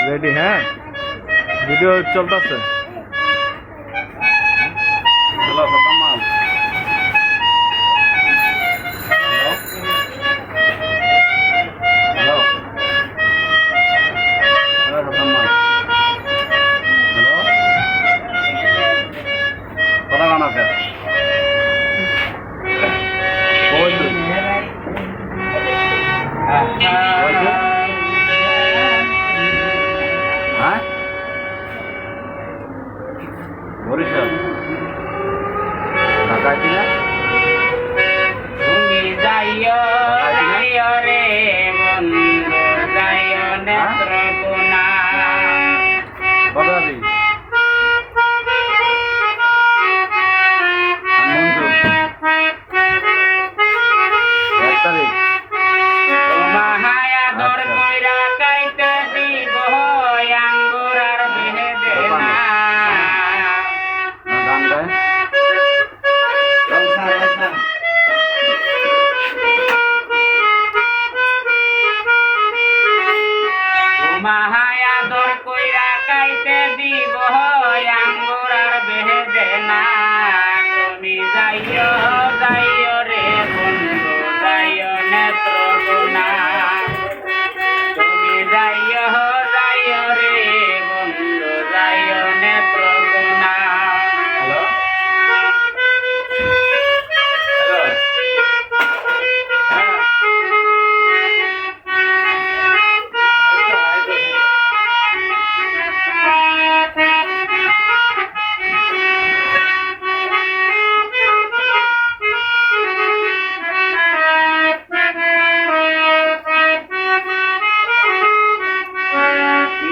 Ready? হ্যাঁ, video চলতেছে। Hello Kamal, hello hello Kamal, hello কথা কান আছে ওই তো হ্যাঁ বরিশাল ঢাকা কিনা তুমি যাইও যাইও রে বন্ধু যাইও নেত্রকোনা কবে যাবি? মঞ্জু 1 তারিখ। তোমাহায়া দর কইরা কাইতে দিব আঙ্গুর আর বেহেদে না গান গায় তোমাহায়া দর কইরা কাইতে দিব আঙ্গুর আর বেহেদে না তুমি যাইও যাইও রে বন্ধু যাইও নেত্রকোনা তুমি যাইও যাইও রে বন্ধু যাইও নেত্রকোনা হ্যালো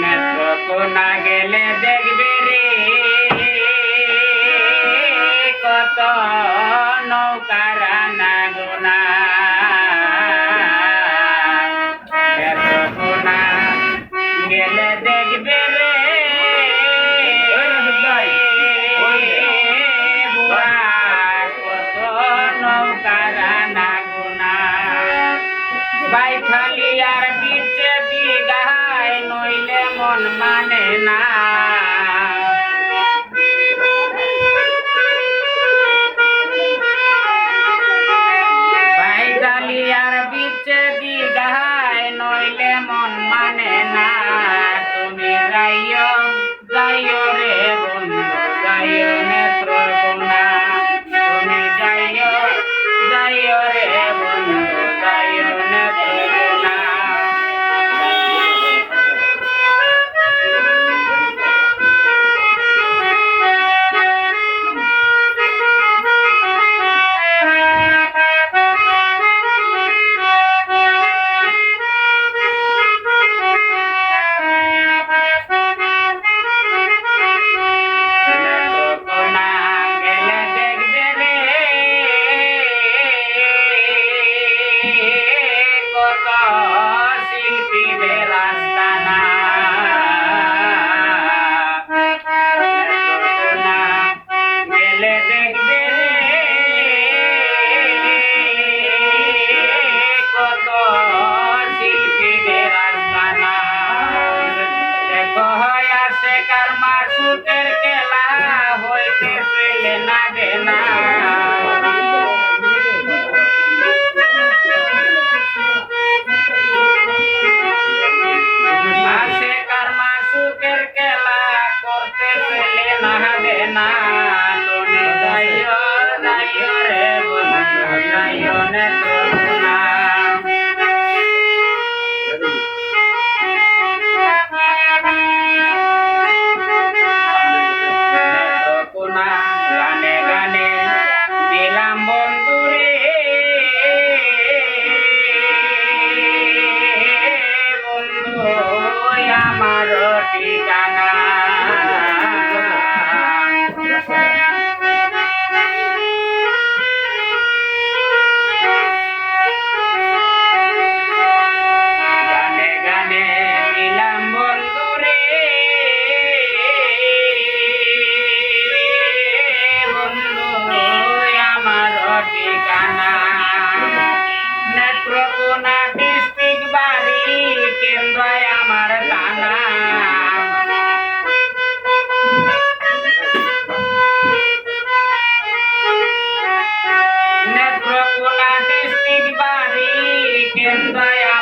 নেত্রকোনা গেলে দেখবে রে কত নৌকার আনাগোনা নেত্রকোনা গেলে দেখবে রে বুয়া কত নৌকার আনাগোনা বাইখালি আর বিচে দিঘায় নইলে মন মানে না বাইখালি আর বিচে দিঘায় নইলে মন মানে না তুমি যাইও যাইও রে বন্ধু যাইও নেত্রকোনা তুমি যাইও যাইও রে বন্ধু যাইও নেত্রকোনা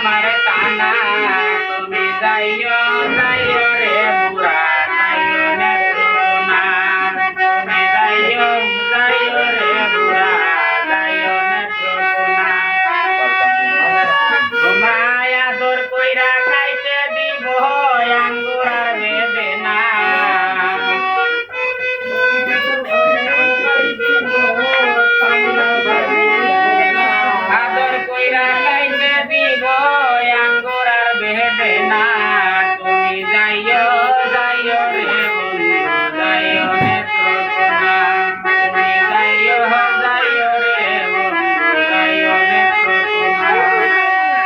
আমার টানা তুমি যাইও